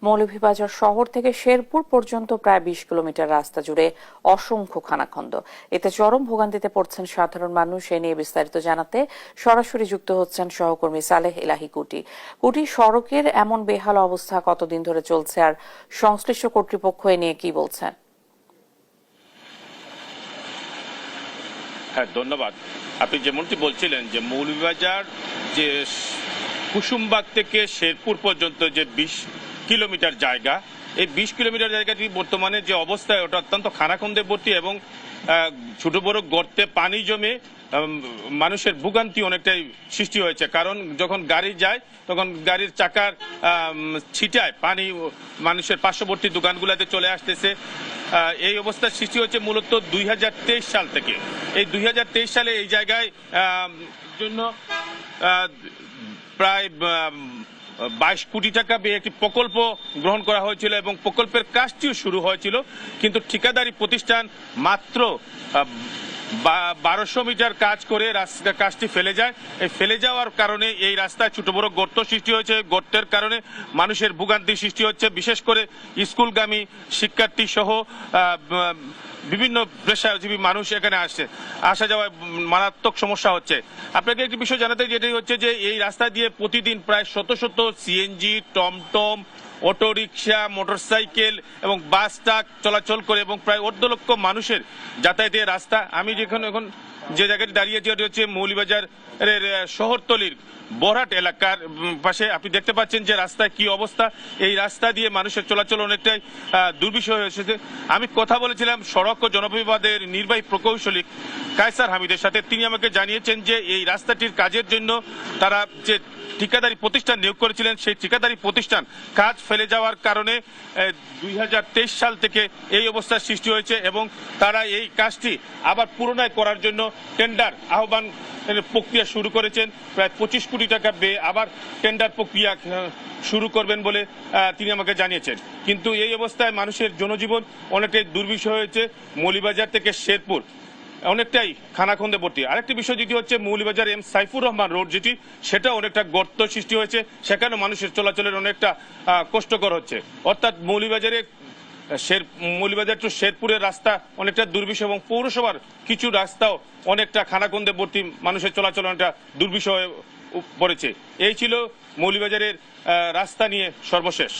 মৌলভীবাজার শহর থেকে শেরপুর পর্যন্ত প্রায় ২০ কিলোমিটার রাস্তা জুড়ে অসংখ্য খানাখন্দ। এতে চরম ভোগান্তিতে পড়ছেন সাধারণ মানুষ। এ নিয়ে বিস্তারিত জানাতে সরাসরি যুক্ত হচ্ছেন সহকর্মী সালেহ ইলাহি কুটি। কুটি, সড়কের এমন বেহাল অবস্থা কতদিন ধরে চলছে, আর সংশ্লিষ্ট কর্তৃপক্ষ এ নিয়ে কি বলছেন? হ্যাঁ, ধন্যবাদ। আপনি যেমনটি বলছিলেন যে মৌলভীবাজার যে কুসুমবাগ থেকে শেরপুর পর্যন্ত যে ২০ কিলোমিটার জায়গা, এই ২০ কিলোমিটার জায়গাটি বর্তমানে যে অবস্থায় ওটা অত্যন্ত খানাখন্দে ভর্তি এবং ছোট বড় গর্তে পানি জমে মানুষের ভোগান্তি অনেকটাই সৃষ্টি হয়েছে। কারণ যখন গাড়ি যায় তখন গাড়ির চাকার ছিটায় পানি মানুষের পার্শ্ববর্তী দোকানগুলোতে চলে আসতেছে। এই অবস্থার সৃষ্টি হচ্ছে মূলত ২০২৩ সাল থেকে। এই ২০২৩ সালে এই জায়গায় জন্য প্রায় ২২ কোটি টাকা ব্যয়ে একটি প্রকল্প গ্রহণ করা হয়েছিল এবং প্রকল্পের কাজটিও শুরু হয়েছিল, কিন্তু ঠিকাদারি প্রতিষ্ঠান মাত্র ১২০০ মিটার কাজ করে কাজটি ফেলে যায়। এই ফেলে যাওয়ার কারণে এই রাস্তায় ছোট বড় গর্ত সৃষ্টি হয়েছে। গর্তের কারণে মানুষের ভোগান্তি সৃষ্টি হচ্ছে, বিশেষ করে স্কুলগামী শিক্ষার্থী সহ বিভিন্ন পেশাজীবী মানুষ এখানে আসা যাওয়ায় মারাত্মক সমস্যা হচ্ছে। আপনাকে একটি বিষয় জানাতে, যেটাই হচ্ছে যে এই রাস্তা দিয়ে প্রতিদিন প্রায় শত শত সিএনজি, টমটম, অটোরিকশা, মোটরসাইকেল এবং বাস ট্রাক চলাচল করে এবং প্রায় ১.৫ লক্ষ মানুষের যাতায়াতের রাস্তা। আমি এখন যে জায়গাটি দাঁড়িয়েছি ওটি হচ্ছে মৌলভীবাজার শহরতলির বরহাট এলাকার পাশে। আপনি দেখতে পাচ্ছেন যে রাস্তায় কি অবস্থা। এই রাস্তা দিয়ে মানুষের চলাচল অনেকটাই দুর্বিষহ হয়ে এসেছে। আমি কথা বলেছিলাম সড়ক ও জনপরিবহনের নির্বাহী প্রকৌশলী কায়সার হামিদের সাথে। তিনি আমাকে জানিয়েছেন যে এই রাস্তাটির কাজের জন্য তারা যে ঠিকাদারি প্রতিষ্ঠান নিয়োগ করেছিলেন, সেই ঠিকাদারি প্রতিষ্ঠান কাজ ফেলে যাওয়ার কারণে ২০২৩ সাল থেকে এই অবস্থার সৃষ্টি হয়েছে এবং তারা এই কাজটি আবার পুনরায় করার জন্য টেন্ডার আহ্বান প্রক্রিয়া শুরু করেছেন। প্রায় ২৫ কোটি টাকা ব্যয়ে আবার টেন্ডার প্রক্রিয়া শুরু করবেন বলে তিনি আমাকে জানিয়েছেন। কিন্তু এই অবস্থায় মানুষের জনজীবন অনেকটাই দুর্বিষহ হয়েছে। মৌলভীবাজার থেকে শেরপুর অনেকটাই খানাখন্দে ভর্তি। আরেকটি বিষয় যেটি হচ্ছে মৌলভীবাজার এম সাইফুর রহমান রোড, যেটি সেটা অনেকটা গর্ত সৃষ্টি হয়েছে, সেখানে মানুষের চলাচলের অনেকটা কষ্টকর হচ্ছে। অর্থাৎ মৌলভীবাজার টু শেরপুরের রাস্তা অনেকটা দুর্বিষহ এবং পৌরসভার কিছু রাস্তাও অনেকটা খানাখন্দে ভর্তি, মানুষের চলাচল অনেকটা দুর্বিষহ হয়ে পড়েছে। এই ছিল মৌলভীবাজারের রাস্তা নিয়ে সর্বশেষ।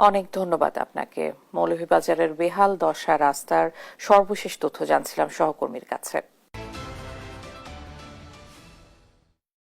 অনেক ধন্যবাদ আপনাকে। মৌলভীবাজারের বেহাল দশা রাস্তার সর্বশেষ তথ্য জানছিলাম সহকর্মীর কাছে।